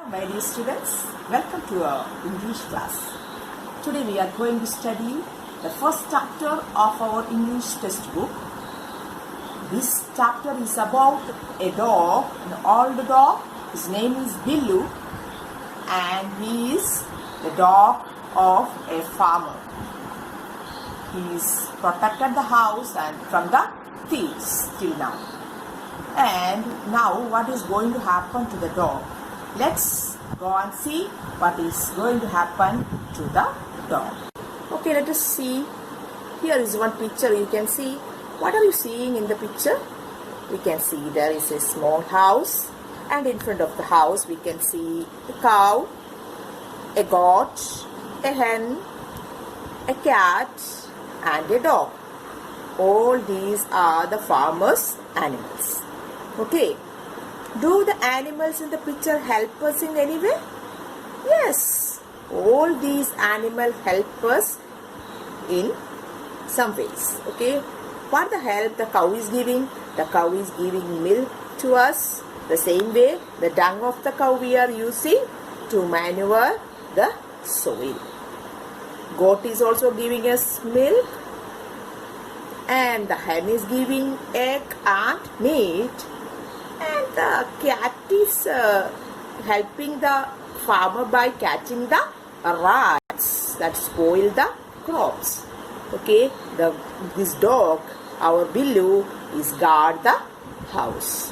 My dear students, welcome to our English class. Today we are going to study the first chapter of our English textbook. This chapter is about a dog, an old dog. His name is Billu, and he is the dog of a farmer. He is protected the house and from the thieves till now. And now what is going to happen to the dog? Let's go and see what is going to happen to the dog. Okay, let us see. Here is one picture. You can see. What are you seeing in the picture? We can see there is a small house, and in front of the house we can see a cow, a goat, a hen, a cat, and a dog. All these are the farmer's animals. Okay. Do the animals in the picture help us in any way? Yes. All these animals help us in some ways. Okay. What the help the cow is giving? The cow is giving milk to us. The same way, the dung of the cow we are using to manure the soil. Goat is also giving us milk. And the hen is giving egg and meat. And the cat is helping the farmer by catching the rats that spoil the crops. Okay, this dog, our Billu, is guard the house.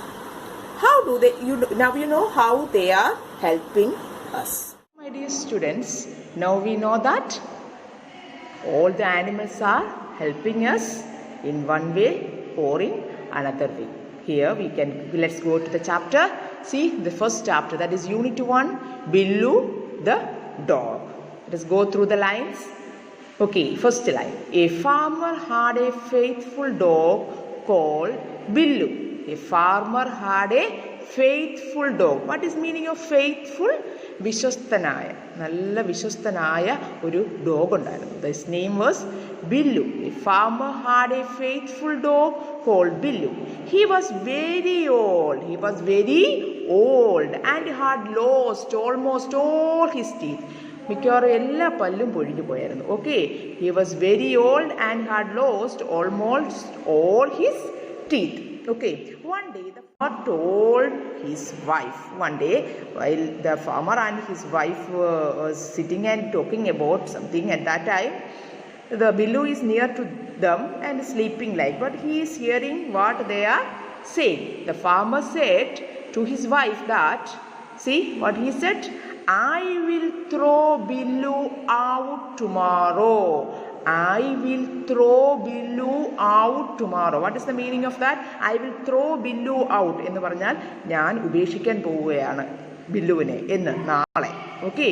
How do they? Now you know how they are helping us. My dear students, now we know that all the animals are helping us in one way or in another way. Here let's go to the chapter. See the first chapter, that is unit 1, Billu the dog. Let us go through the lines. Okay, first line. A farmer had a faithful dog called Billu. A farmer had a faithful dog. What is meaning of faithful? വിശ്വസ്തനായ, നല്ല വിശ്വസ്തനായ ഒരു dog ഉണ്ടായിരുന്നു. His name was Billu. A farmer had a faithful dog called Billu. He was very old. And had lost almost all his teeth. മിക്കവാറും എല്ലാ പല്ലും പൊഴിഞ്ഞു പോയായിരുന്നു. Okay, he was very old and had lost almost all his teeth. Okay, one day the farmer told his wife. One day, while the farmer and his wife were sitting and talking about something, at that time, the Billu is near to them and sleeping but he is hearing what they are saying. The farmer said to his wife that, see what he said, I will throw Billu out tomorrow. I will throw Billu out tomorrow. What is the meaning of that? I will throw Billu out എന്ന് പറഞ്ഞാൽ ഞാൻ ഉപേക്ഷിക്കാൻ പോവുകയാണ് ബില്ലുവിനെ എന്ന് നാളെ. Okay,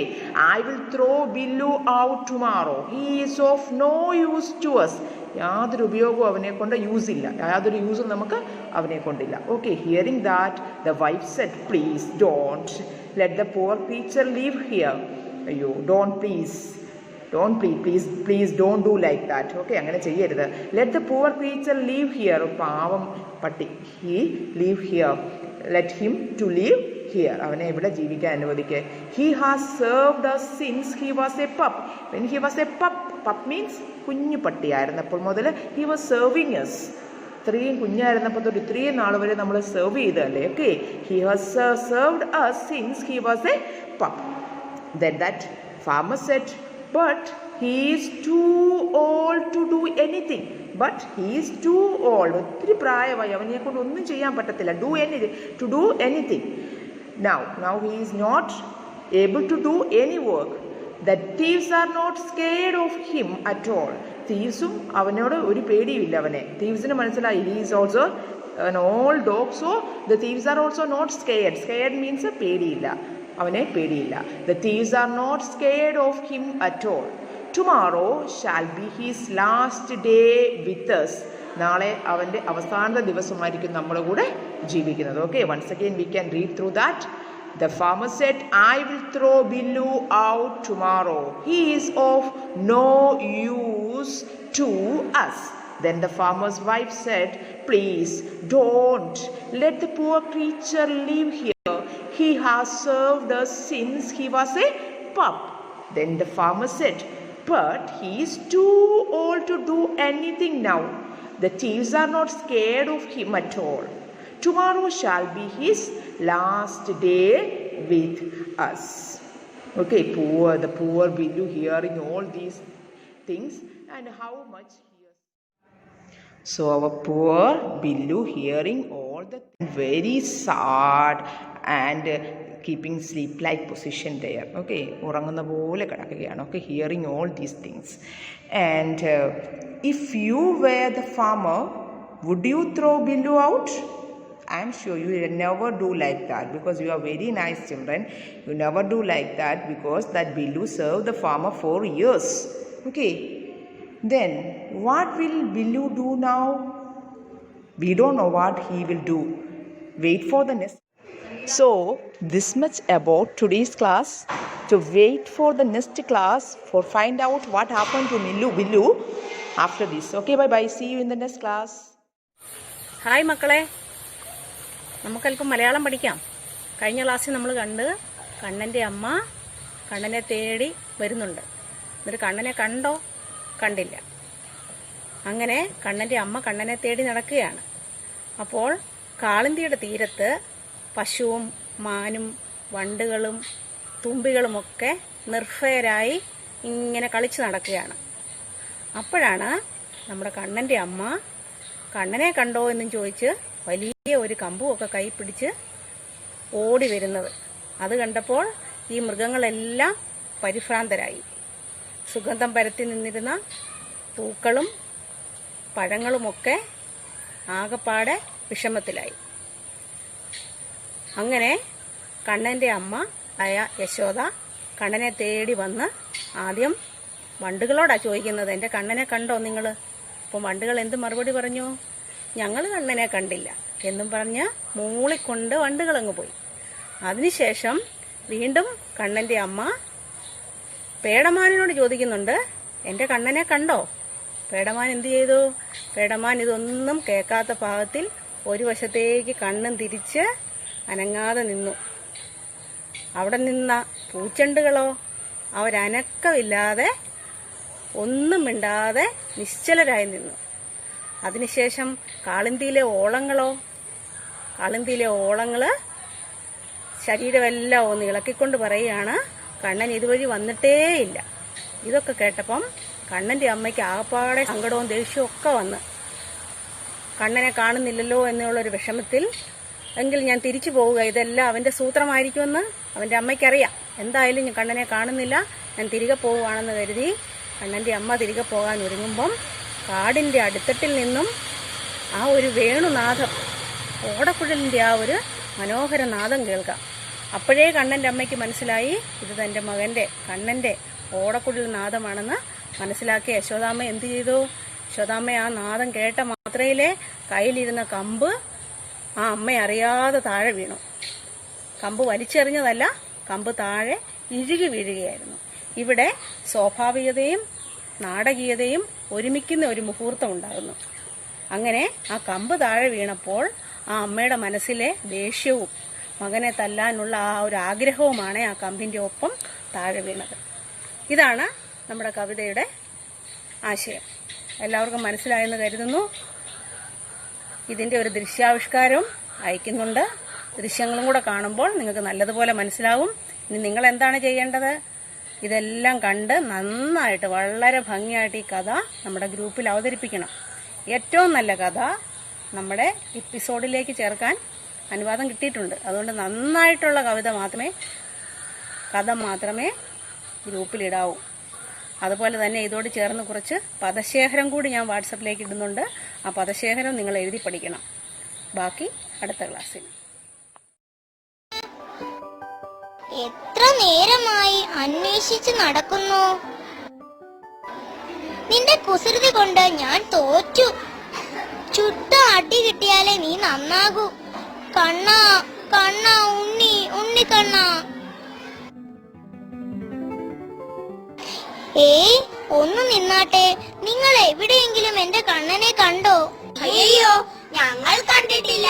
I will throw Billu out tomorrow. He is of no use to us. യാതൊരു ഉപയോഗവും അവനെ കൊണ്ട് യൂസില്ല, യാതൊരു യൂസും നമുക്ക് അവനെ കൊണ്ടില്ല. Okay, hearing that, the wife said, please don't let the poor creature live here. അയ്യോ, please don't do like that. Okay, അങ്ങനെ ചെയ്യരുത്. Let the poor creature live here. പാവം പട്ടി, he live here. Let him to live here. അവനെ ഇവിടെ ജീവിക്കാൻ അനുവദിക്കുക. He has served us since he was a pup. When he was a pup means കുഞ്ഞു പട്ടിയായിരുന്നപ്പോൾ മുതൽ he was serving us. ഇത്രയും കുഞ്ഞായിരുന്നപ്പോൾ തൊട്ട് ഇത്രയും നാൾ വരെ നമ്മൾ സെർവ് ചെയ്തല്ലേ. Okay, he has served us since he was a pup. Then that farmer said, but he is too old to do anything. But he is too old. ഒത്തിരി പ്രായമായി, അവനെ കൊണ്ട് ഒന്നും ചെയ്യാൻ പറ്റത്തില്ല. To do anything. Now he is not able to do any work. The thieves are not scared of him at all. Thievesum അവനോട് ഒരു പേടിയില്ല അവനെ. Thievesന് മനസ്സിലായി he is also an old dog, so the thieves are also not scared. Scared means പേടിയില്ല, അവനെ പേടിയില്ല. The thieves are not scared of him at all. Tomorrow shall be his last day with us. നാളെ അവൻ്റെ അവസാന ദിവസമായിരിക്കും നമ്മുടെ കൂടെ ജീവിക്കുന്നത്. Okay, once again we can read through that. The farmer said, I will throw Billu out tomorrow. He is of no use to us. Then the farmer's wife said, please don't let the poor creature live here. he has served us since he was a pup. Then the farmer said, but he is too old to do anything now. The thieves are not scared of him at all. Tomorrow shall be his last day with us. Okay, the poor Billu hearing all these things and how much he has. So our poor Billu hearing all the things, very sad and keeping sleep-like position there. Okay, ഉറങ്ങുന്ന പോലെ കിടക്കുകയാണ്. Okay, hearing all these things. And if you were the farmer, would you throw Billu out? I am sure you will never do like that, because you are very nice children. You never do like that, because that Billu served the farmer for years. Okay, then what will Billu do now? We don't know what he will do. Wait for the next. So this much about today's class. To wait for the next class for find out what happened to Billu after this. Okay, bye bye. See you in the next class. Hi മക്കളെ, നമുക്കല്പം മലയാളം പഠിക്കാം. കഴിഞ്ഞ ക്ലാസ്സിൽ നമ്മൾ കണ്ട് കണ്ണൻ്റെ അമ്മ കണ്ണനെ തേടി വരുന്നുണ്ട്. എന്നിട്ട് കണ്ണനെ കണ്ടോ? കണ്ടില്ല. അങ്ങനെ കണ്ണൻ്റെ അമ്മ കണ്ണനെ തേടി നടക്കുകയാണ്. അപ്പോൾ കാളിന്തിയുടെ തീരത്ത് പശുവും മാനും വണ്ടുകളും തുമ്പികളുമൊക്കെ നിർഭയരായി ഇങ്ങനെ കളിച്ച് നടക്കുകയാണ്. അപ്പോഴാണ് നമ്മുടെ കണ്ണൻ്റെ അമ്മ കണ്ണനെ കണ്ടോ എന്നും ചോദിച്ച് വലിയ ഒരു കമ്പുമൊക്കെ കൈ പിടിച്ച് ഓടി വരുന്നത്. അത് കണ്ടപ്പോൾ ഈ മൃഗങ്ങളെല്ലാം പരിഭ്രാന്തരായി. സുഗന്ധം പരത്തി നിന്നിരുന്ന പൂക്കളും പഴങ്ങളുമൊക്കെ ആകപ്പാടെ വിഷമത്തിലായി. അങ്ങനെ കണ്ണൻ്റെ അമ്മ ആയ യശോദ കണ്ണനെ തേടി വന്ന് ആദ്യം വണ്ടുകളോടാണ് ചോദിക്കുന്നത്, എൻ്റെ കണ്ണനെ കണ്ടോ നിങ്ങൾ? അപ്പോൾ വണ്ടുകൾ എന്ത് മറുപടി പറഞ്ഞു? ഞങ്ങൾ കണ്ണനെ കണ്ടില്ല എന്നും പറഞ്ഞ് മൂളിക്കൊണ്ട് വണ്ടുകളങ്ങ് പോയി. അതിനുശേഷം വീണ്ടും കണ്ണൻ്റെ അമ്മ പേടമാനിനോട് ചോദിക്കുന്നുണ്ട്, എൻ്റെ കണ്ണനെ കണ്ടോ? പേടമാൻ എന്ത് ചെയ്തു? പേടമാൻ ഇതൊന്നും കേൾക്കാത്ത പാകത്തിൽ ഒരു വശത്തേക്ക് കണ്ണും തിരിച്ച് അനങ്ങാതെ നിന്നു. അവിടെ നിന്ന പൂച്ചെണ്ടുകളോ അവരനക്കമില്ലാതെ ഒന്നും മിണ്ടാതെ നിശ്ചലരായി നിന്നു. അതിനുശേഷം കാളിന്തിയിലെ ഓളങ്ങൾ ശരീരമെല്ലാം ഒന്ന് ഇളക്കിക്കൊണ്ട് പറയുകയാണ്, കണ്ണൻ ഇതുവഴി വന്നിട്ടേയില്ല. ഇതൊക്കെ കേട്ടപ്പം കണ്ണൻ്റെ അമ്മയ്ക്ക് ആകപ്പാടെ സങ്കടവും ദേഷ്യവും ഒക്കെ വന്ന്, കണ്ണനെ കാണുന്നില്ലല്ലോ എന്നുള്ളൊരു വിഷമത്തിൽ, എങ്കിൽ ഞാൻ തിരിച്ചു പോവുക, ഇതെല്ലാം അവൻ്റെ സൂത്രമായിരിക്കുമെന്ന് അവൻ്റെ അമ്മയ്ക്കറിയാം. എന്തായാലും ഞാൻ കണ്ണനെ കാണുന്നില്ല, ഞാൻ തിരികെ പോവുകയാണെന്ന് കരുതി കണ്ണൻ്റെ അമ്മ തിരികെ പോകാൻ ഒരുങ്ങുമ്പം കാടിൻ്റെ അടിത്തട്ടിൽ നിന്നും ആ ഒരു വേണുനാദം, ഓടക്കുഴലിൻ്റെ ആ ഒരു മനോഹര നാദം കേൾക്കാം. അപ്പോഴേ കണ്ണൻ്റെ അമ്മയ്ക്ക് മനസ്സിലായി ഇത് തൻ്റെ മകൻ്റെ കണ്ണൻ്റെ ഓടക്കുഴൽ നാദമാണെന്ന് മനസ്സിലാക്കിയ യശോദാമ്മ എന്ത് ചെയ്തു? യശോദാമ്മ ആ നാദം കേട്ട മാത്രയിലെ കയ്യിലിരുന്ന കമ്പ് ആ അമ്മ അറിയാതെ താഴെ വീണു. കമ്പ് വലിച്ചെറിഞ്ഞതല്ല, കമ്പ് താഴെ ഇഴുകി വീഴുകയായിരുന്നു. ഇവിടെ സ്വാഭാവികതയും നാടകീയതയും ഒരുമിക്കുന്ന ഒരു മുഹൂർത്തം ഉണ്ടാകുന്നു. അങ്ങനെ ആ കമ്പ് താഴെ വീണപ്പോൾ ആ അമ്മയുടെ മനസ്സിലെ ദേഷ്യവും മകനെ തല്ലാനുള്ള ആ ഒരു ആഗ്രഹവുമാണ് ആ കമ്പിൻ്റെ ഒപ്പം താഴെ വീണത്. ഇതാണ് നമ്മുടെ കവിതയുടെ ആശയം. എല്ലാവർക്കും മനസ്സിലായെന്ന് കരുതുന്നു. ഇതിൻ്റെ ഒരു ദൃശ്യാവിഷ്കാരവും അയക്കുന്നുണ്ട്. ദൃശ്യങ്ങളും കൂടെ കാണുമ്പോൾ നിങ്ങൾക്ക് നല്ലതുപോലെ മനസ്സിലാവും. ഇനി നിങ്ങൾ എന്താണ് ചെയ്യേണ്ടത്? ഇതെല്ലാം കണ്ട് നന്നായിട്ട് വളരെ ഭംഗിയായിട്ട് ഈ കഥ നമ്മുടെ ഗ്രൂപ്പിൽ അവതരിപ്പിക്കണം. ഏറ്റവും നല്ല കഥ നമ്മുടെ എപ്പിസോഡിലേക്ക് ചേർക്കാൻ അനുവാദം കിട്ടിയിട്ടുണ്ട്. അതുകൊണ്ട് നന്നായിട്ടുള്ള കഥ മാത്രമേ ഗ്രൂപ്പിലിടാവൂ. അതുപോലെ തന്നെ ഇതോട് ചേർന്ന് കുറച്ച് പദശേഖരം കൂടി ഞാൻ വാട്സപ്പിലേക്ക് ഇടുന്നുണ്ട്. ആ പദശേഖരം നിങ്ങൾ എഴുതി പഠിക്കണം. ബാക്കി അടുത്ത ക്ലാസ്സിൽ. എത്ര നേരമായി അന്വേഷിച്ച് നടക്കുന്നു. നിന്റെ കുസൃതി കൊണ്ട് ഞാൻ തോറ്റു. ചുട്ട അടി കിട്ടിയാലേ നീ നന്നാകൂ. കണ്ണാ കണ്ണാ, ഉണ്ണി കണ്ണാ. ഏയ് ഒന്ന് നിന്നാട്ടെ. നിങ്ങൾ എവിടെയെങ്കിലും എന്റെ കണ്ണനെ കണ്ടോ? അയ്യോ, ഞങ്ങൾ കണ്ടിട്ടില്ല.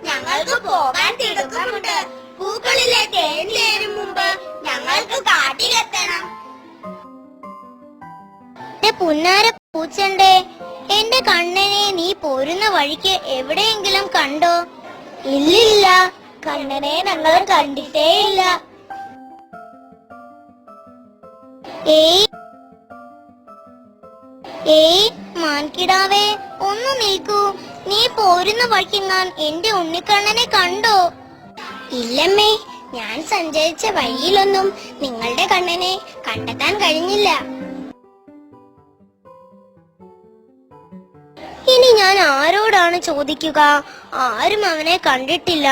ഞങ്ങൾക്ക് പോകാൻ തിടുക്കമുണ്ട്. പൂക്കളിലെ തേൻ ചേരും മുമ്പ് ഞങ്ങൾക്ക് കാട്ടിലെത്തണം. പുന്നാര പൂച്ചണ്ടേ, എന്റെ കണ്ണനെ നീ പോരുന്ന വഴിക്ക് എവിടെയെങ്കിലും കണ്ടോ? ഇല്ലില്ല, കണ്ണനെ ഞങ്ങൾ കണ്ടിട്ടേ ഇല്ല. ഏയ് മാൻകിടാവേ, ഒന്ന് നിൽക്കൂ. നീ പോരുന്ന വഴിക്ക് ഞാൻ എന്റെ ഉണ്ണിക്കണ്ണനെ കണ്ടോ? ഇല്ലമ്മേ, ഞാൻ സഞ്ചരിച്ച വഴിയിലൊന്നും നിങ്ങളുടെ കണ്ണനെ കണ്ടെത്താൻ കഴിഞ്ഞില്ല. ഇനി ഞാൻ ആരോടാണ് ചോദിക്കുക? ആരും അവനെ കണ്ടിട്ടില്ല.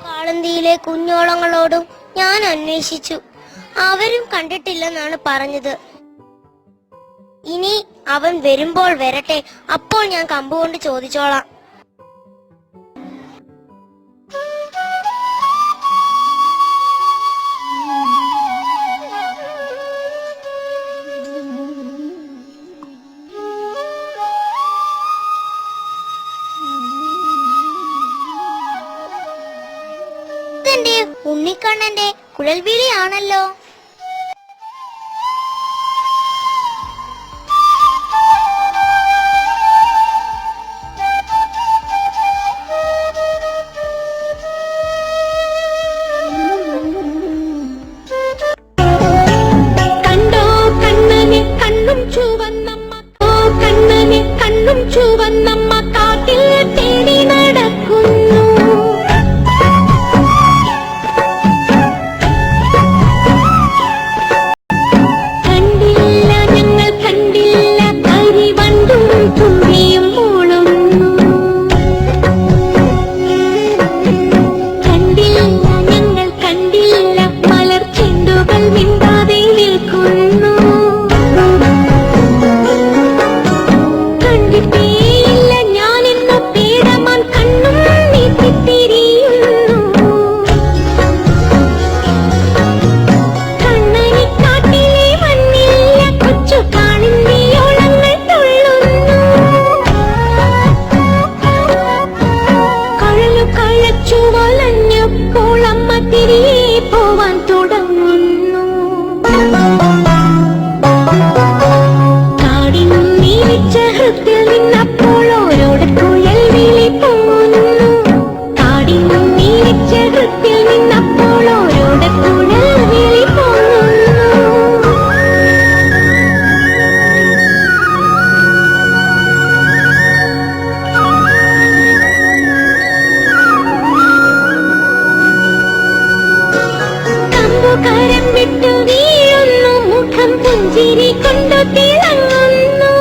കാളന്തിയിലെ കുഞ്ഞോളങ്ങളോടും ഞാൻ അന്വേഷിച്ചു, അവരും കണ്ടിട്ടില്ലെന്നാണ് പറഞ്ഞത്. ഇനി അവൻ വരുമ്പോൾ വരട്ടെ, അപ്പോൾ ഞാൻ കമ്പുകൊണ്ട് ചോദിച്ചോളാം. ഇതെന്റെ ഉണ്ണിക്കണ്ണന്റെ കുഴൽവിളിയാണല്ലോ. ചുവന്നമ്മ കാട്ടിൽ തേടി നടക്കുന്നു. കണ്ടില്ല, ഞങ്ങൾ കണ്ടില്ല, കരിവണ്ടും തുമ്പിയും മൂളുന്നു. കണ്ടില്ല, ഞങ്ങൾ കണ്ടില്ല, മലർ ചെണ്ടുകൾ മിണ്ടാതെ നിൽക്കുന്നു. പോവാൻ തുടങ്ങുന്നു. കാടിൻ നീച്ച ഹൃത്തിൽ നിന്നപ്പോൾ ഓരോടെ കുഴൽ വിളി പൊങ്ങുന്നു. കാടിൻ നീച്ച ഹൃത്തിൽ നിന്നപ്പോൾ ഓരോടെ കുഴൽ വിളി പൊങ്ങുന്നു. കരം വിട്ടു വീഴുന്നു, മുഖം പുഞ്ചിരി കൊണ്ടു തിളങ്ങുന്നു.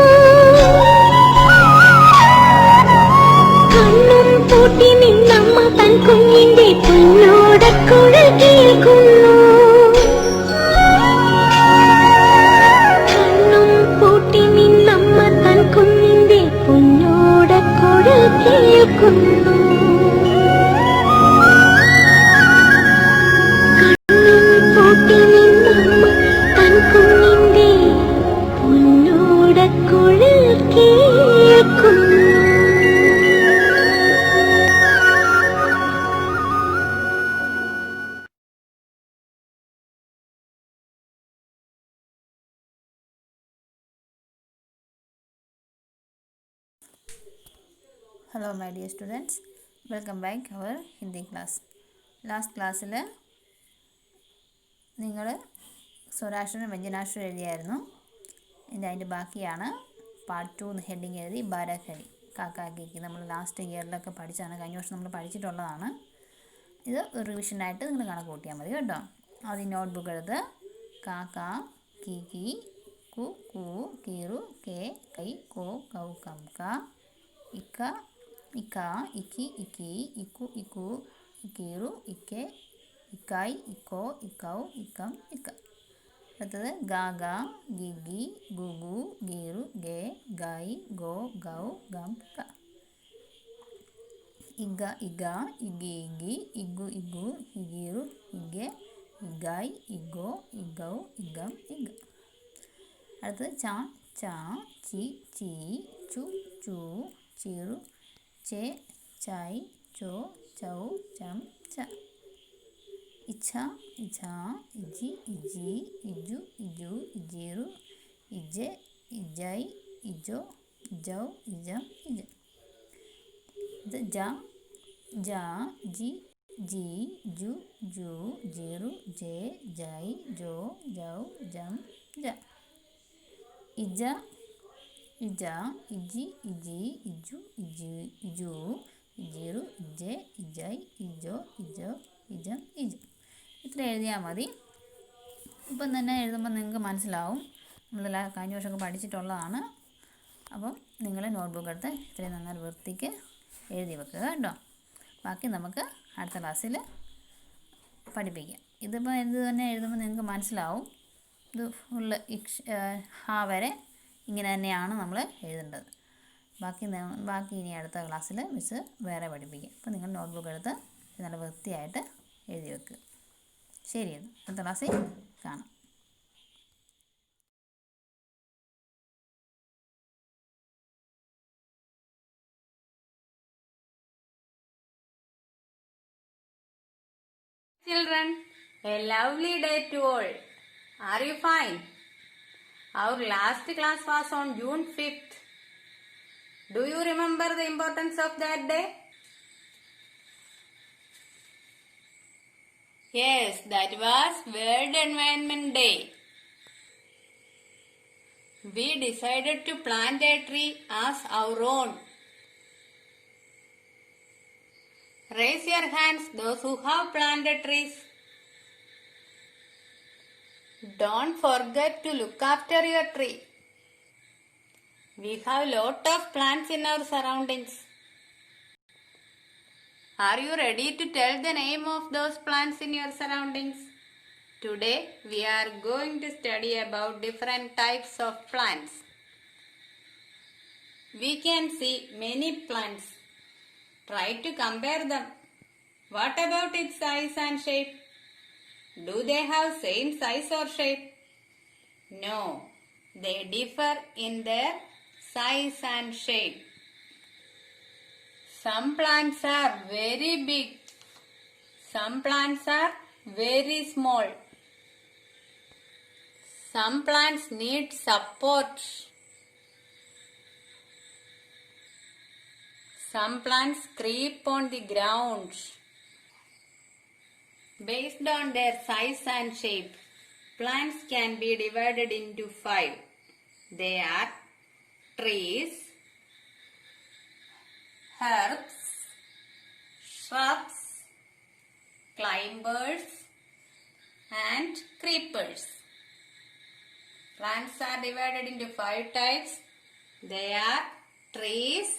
കണ്ണും പൂട്ടി നിന്നമ്മ തൻ കുഞ്ഞിന്റെ പൊന്നോടക്കുഴൽ കേൾക്കുന്നു. കണ്ണും പൂട്ടി നിന്നമ്മ തൻ കുഞ്ഞിന്റെ പൊന്നോടക്കുഴൽ കേൾക്കുന്നു. Hello my dear students, welcome back our Hindi class. Last ക്ലാസ്സിൽ നിങ്ങൾ സ്വരാക്ഷരം വ്യഞ്ജനാക്ഷരം എഴുതിയായിരുന്നു. അതിൻ്റെ ബാക്കിയാണ് പാർട്ട് 2 ഹെഡിങ് എഴുതി ബാരാഖടി കാക്കാക്കിക്ക്. നമ്മൾ ലാസ്റ്റ് ഇയറിലൊക്കെ പഠിച്ചാണ്, കഴിഞ്ഞ വർഷം നമ്മൾ പഠിച്ചിട്ടുള്ളതാണ്. ഇത് ഒരു റിവിഷനായിട്ട് നിങ്ങൾ കണക്ക് കൂട്ടിയാൽ മതി കേട്ടോ. ആദ്യം നോട്ട്ബുക്ക് എഴുത്. കാക്ക കീ കീ, കു കൂ, കീറു കേ, കൈ കോ, കൗ കം ക, ഇക്ക ഇക്ക, ഇക്കി ഇക്കി, ഇക്കു ഇക്കു, ഇക്കീറു ഇക്കെ, ഇക്കായ് ഇക്കോ, ഇക്കൗ ഇക്കം ഇക്ക. അടുത്തത് ഗാ ഗാ, ഗി ഗി, ഗു ഗു, ഗീറു ഗേ, ഗായ് ഗോ, ഗൗ ഗം ക. ഇഗ ഇഗ, ഇഗി ഇഗി, ഇഗു ഇഗു, ഇഗീറു ഇഗെ, ഇഗായ് ഇഗോ, ഇഗൗ ഇഗം ഇഗ. അടുത്തത് ചാ ചാ, ചി ചീ, ചു ചൂ, ചീറു ചേ, ചായ് ചോ, ചൗ ചം ച. ഇച്ഛ, ഇച്ഛ, ഇജി, ഇജി, ഇജു, ഇജു, ഇജീറു, ഇജെ, ഇജൈ, ഇജോ, ഇജൗ, ഇജം, ഇജ. ഇത് ജ, ജ, ജി, ജി, ജു, ജു, ജീറു, ജെ, ജൈ, ജോ, ജൗ, ജം, ജ. ഇജ, ഇജ, ഇജി, ഇജി, ഇജു, ഇജി, ഇജു, ഇജീറു, ഇജെ, ഇജൈ, ഇജോ, ഇജോ, ഇജം, ഇജ. ഇത്ര എഴുതിയാൽ മതി. ഇപ്പം തന്നെ എഴുതുമ്പോൾ നിങ്ങൾക്ക് മനസ്സിലാവും. നമ്മളെല്ലാം കഴിഞ്ഞ വർഷമൊക്കെ പഠിച്ചിട്ടുള്ളതാണ്. അപ്പം നിങ്ങൾ നോട്ട്ബുക്ക് എടുത്ത് ഇത്രയും നന്നായി വൃത്തിക്ക് എഴുതി വെക്കുക കേട്ടോ. ബാക്കി നമുക്ക് അടുത്ത ക്ലാസ്സിൽ പഠിപ്പിക്കാം. ഇതിപ്പോൾ ഇത് തന്നെ എഴുതുമ്പോൾ നിങ്ങൾക്ക് മനസ്സിലാവും. ഇത് ഫുള്ള് ഹാ വരെ ഇങ്ങനെ തന്നെയാണ് നമ്മൾ എഴുതേണ്ടത്. ബാക്കി ഇനി അടുത്ത ക്ലാസ്സിൽ മിസ്സ് വേറെ പഠിപ്പിക്കും. അപ്പോൾ നിങ്ങൾ നോട്ട്ബുക്ക് എടുത്ത് നല്ല വൃത്തിയായിട്ട് എഴുതി വെക്കുക. ശരി, അടുത്ത ക്ലാസ്സിൽ കാണാം. Children, a lovely day to all. Are you fine? Our last class was on June 5th. Do you remember the importance of that day? Yes, that was World Environment Day. We decided to plant a tree as our own. Raise your hands, those who have planted trees. Don't forget to look after your tree. We have lot of plants in our surroundings. Are you ready to tell the name of those plants in your surroundings? Today we are going to study about different types of plants. We can see many plants. Try to compare them. What about its size and shape? Do they have same size or shape? No, they differ in their size and shape. Some plants are very big. Some plants are very small. Some plants need support. Some plants creep on the ground. Based on their size and shape, plants can be divided into 5. They are trees, herbs, shrubs, climbers, and creepers. Plants are divided into 5 types. They are trees,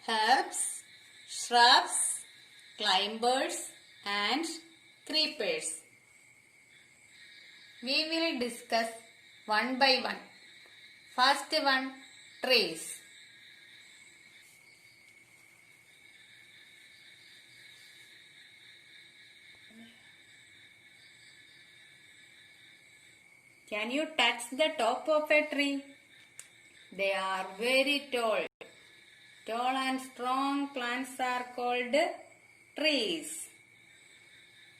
herbs, shrubs, climbers, and creepers. We will discuss one by one. First one, trees. Can you touch the top of a tree? They are very tall. Tall and strong plants are called trees.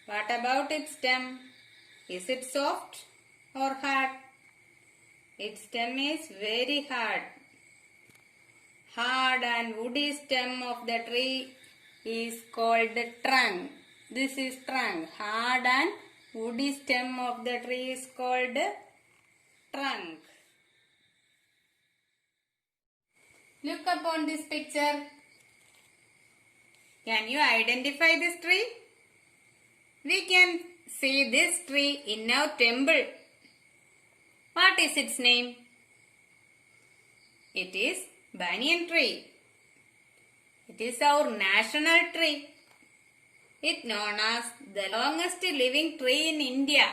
What about its stem? Is it soft or hard? Its stem is very hard. Hard and woody stem of the tree is called trunk. This is trunk. Hard and woody stem of the tree is called trunk. Look upon this picture. Can you identify this tree? We can see this tree in our temple. What is its name? It is banyan tree. It is our national tree. It is known as the longest living tree in India.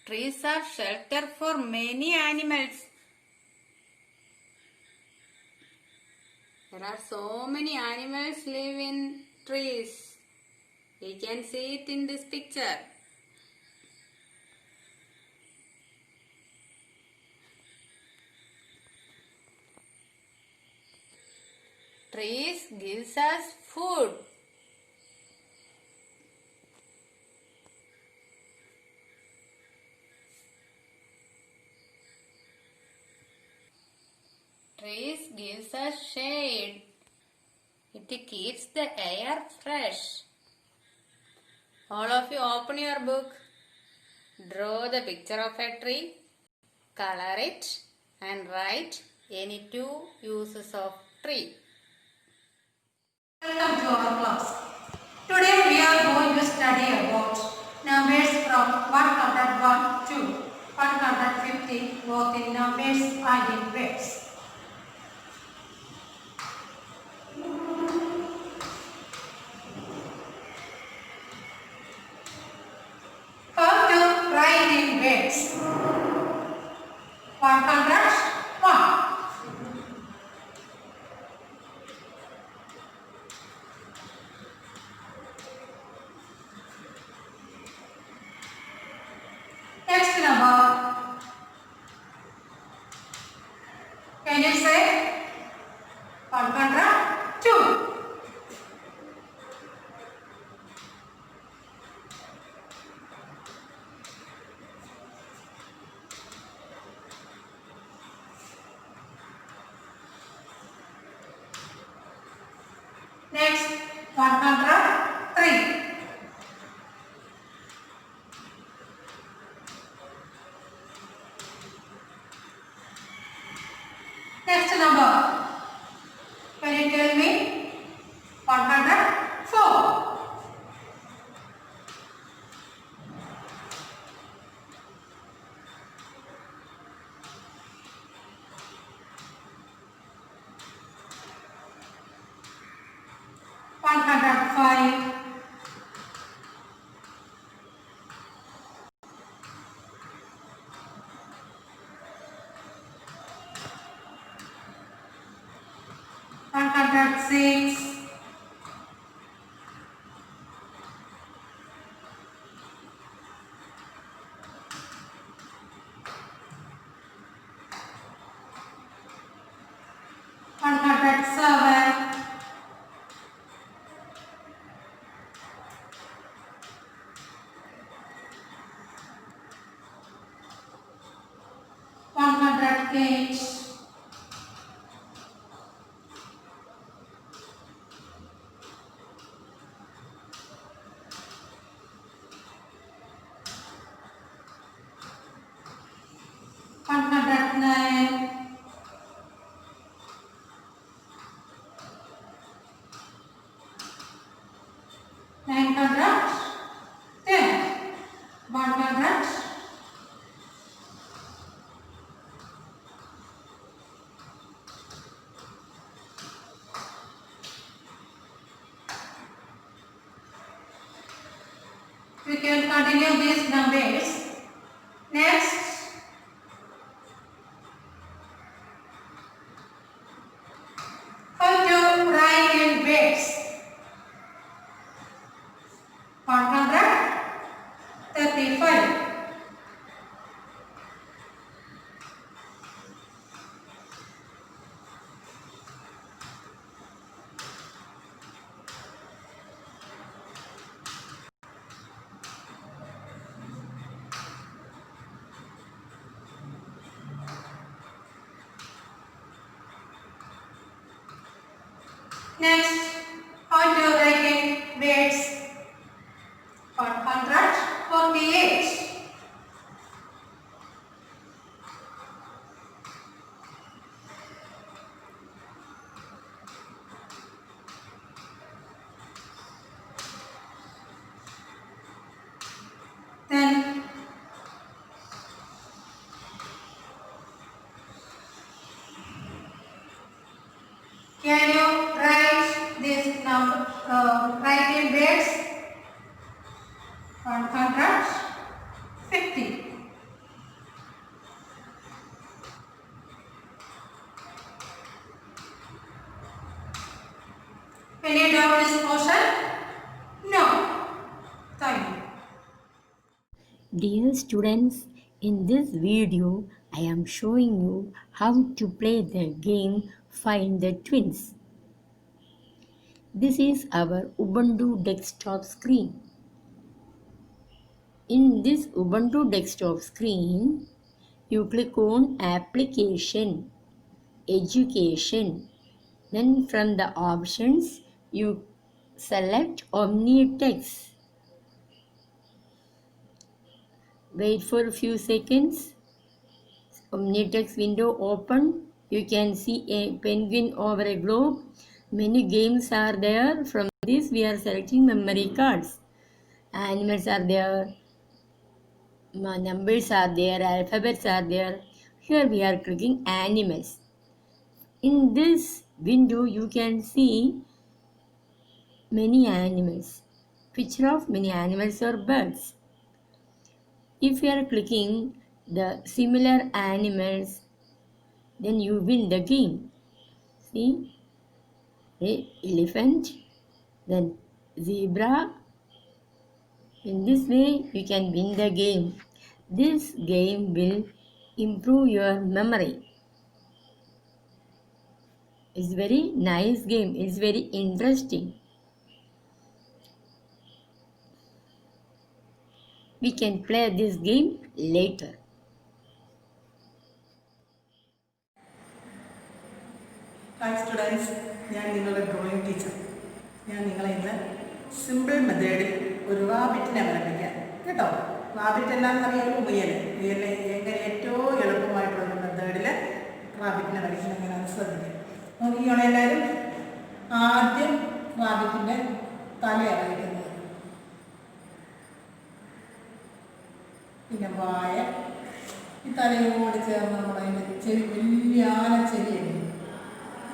Trees are shelter for many animals. There are so many animals live in trees. We can see it in this picture. Trees gives us food. Trees gives us shade. It keeps the air fresh. All of you open your book. Draw the picture of a tree. Color it and write any 2 uses of tree. Welcome to our class. Today we are going to study about numbers from 101 to 150, both in numbers and in words. How to write in words? 101. Next number. Can you say 102? Next 103. Next number. Can you tell me? 104. One hundred five. One hundred six. One hundred seven. One hundred eight. One hundred nine. Nine hundred ten. 100. We can continue these numbers. Next, how to write in words? 135. Next, how to write in words? 148. Then can you write this number? Write in words? 150. Can you do this motion? No. Thank you. Dear students, in this video I am showing you how to play the game Find the Twins. This is our Ubuntu desktop screen. In this Ubuntu desktop screen, you click on Application. education. Then from the options, you select Omnitext. Wait for a few seconds. Omnitext window open. You can see a penguin over a globe. Many games are there. From this, we are selecting memory cards. Animals are there. Numbers are there. Alphabets are there. Here we are clicking animals. In this window, you can see many animals. Picture of many animals or birds. If you are clicking the similar animals, then you win the game. See, elephant, then zebra. In this way, you can win the game. This game will improve your memory. It's very nice game. It's very interesting. We can play this game later. Hi students, ഞാൻ നിങ്ങളുടെ drawing teacher. ഞാൻ നിങ്ങളെ ഇന്ന് simple മെത്തേഡിൽ ഒരു റാബിറ്റിനെ വരപ്പിക്കാം കേട്ടോ. Rabbit എന്താണെന്നറിയാമോ? മുയലിനെ എങ്ങനെ ഏറ്റവും എളുപ്പമായിട്ടുള്ള മെത്തേഡിൽ റാബിറ്റിനെ വരയ്ക്കുന്നത് എങ്ങനെയാണെന്ന് ശ്രദ്ധിക്കുക. നോക്കിക്കോളെ എല്ലാവരും. ആദ്യം റാബിറ്റിൻ്റെ തലയാണ് വരയ്ക്കുന്നത്. പിന്നെ വായ, ഈ തലയോട് ചേർന്ന് നമ്മളതിൻ്റെ ചെവി, വലിയ ആനച്ചെവിയാണ്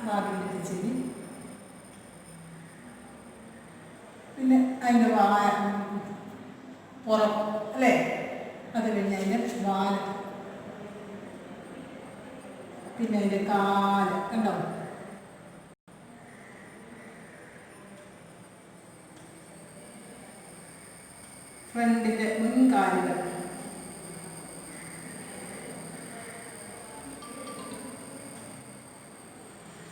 റാബിറ്റിൻ്റെ ചെവി. പിന്നെ അതിൻ്റെ വായ പുറം അല്ലേ, അത് കഴിഞ്ഞ് അതിൻ്റെ വാല്, പിന്നെ അതിൻ്റെ കാല് കണ്ടോ. ഫ്രണ്ടിൻ്റെ മുൻകാലുകൾ,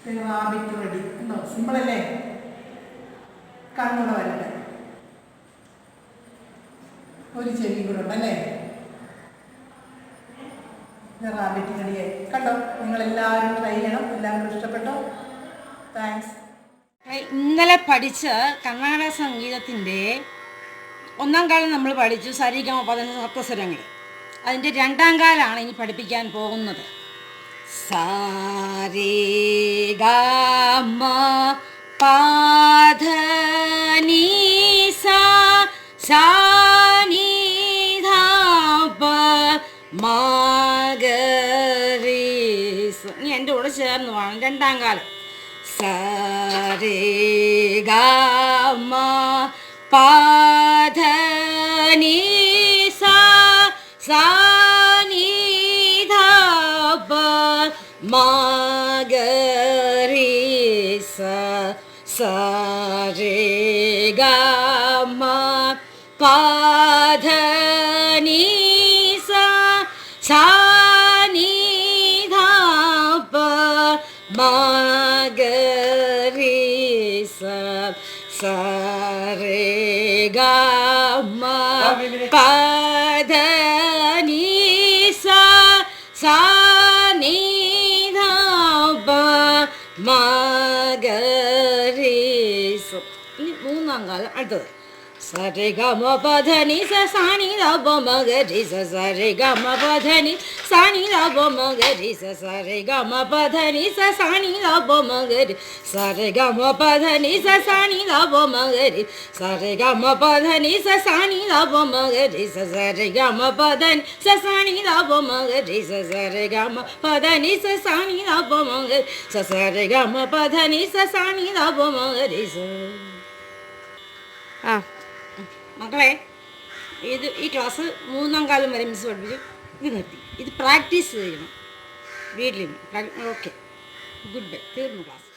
പിന്നെ റാബിറ്റ് റെഡി ഉണ്ടോ. സിമ്പിളല്ലേ? കണ്ണൂടെ വരട്ടെ, ഒരു ചെവി കൂടെ ഉണ്ടല്ലേ. റാബിറ്റ് റെഡിയായി കണ്ടോ. നിങ്ങളെല്ലാവരും ട്രൈ ചെയ്യണം. എല്ലാവർക്കും ഇഷ്ടപ്പെട്ടോ? താങ്ക്സ്. ഇന്നലെ പഠിച്ച കർണാടക സംഗീതത്തിൻ്റെ ഒന്നാം കാലം നമ്മൾ പഠിച്ചു സരിഗമ പദ സപ്തസ്വരങ്ങൾ. അതിൻ്റെ രണ്ടാം കാലാണ് ഇനി പഠിപ്പിക്കാൻ പോകുന്നത്. സാരേ ഗമ പധ നീ സാ സാ നീ ധാ പ മാ ഗ രി സ. ഇനി എൻ്റെ കൂടെ ചേർന്ന് വേണം രണ്ടാം കാലം. സാരേ ഗമ പധ നീ സാ സാ നീ ധാ പ മാ ഗ രി സ. സാ രേ ഗ മ പധ നീ സാ സാ നീ ധാ പ മാ ഗ രി സ. സാ രേ ഗ മ പധ നീ സാ സാ നീ ധാ പ മാ ഗ രി സ. ഇനി മൂന്നാം കാലം അടുത്തത്. സരേ ഗമ പധ നീ സ സാ നീ ധാ പ മ ഗ രി സ. സരേ ഗമ പധ നീ സാ നീ ധാ പ മ ഗ രി സ. സരേ ഗമ പധ നീ സ സാ നീ ധാ പ മ ഗ രി. സരേ ഗമ പധ നീ സ സാ നീ ധാ പ മ ഗ രി. സരേ ഗമ പധ നീ സ സാ നീ ധാ പ മ ഗ രി സ. സരേ ഗമ പധ നീ സ സാ നീ ധാ പ മ ഗ രി സ. സരേ ഗമ പധ നീ സ സാ നീ ധാ പ മ ഗ രി സ. സരേ ഗമ പധ നീ സ സാ നീ ധാ പ മ ഗ രി സ. ആ മക്കളെ, ഈ ക്ലാസ് മൂന്നാം കാലം വരെ മിസ് പഠിപ്പിച്ചു. ഇത് നിർത്തി. ഇത് പ്രാക്ടീസ് ചെയ്യണം വീട്ടിലിരുന്ന്. Okay, good bye. തീർന്നു ക്ലാസ്.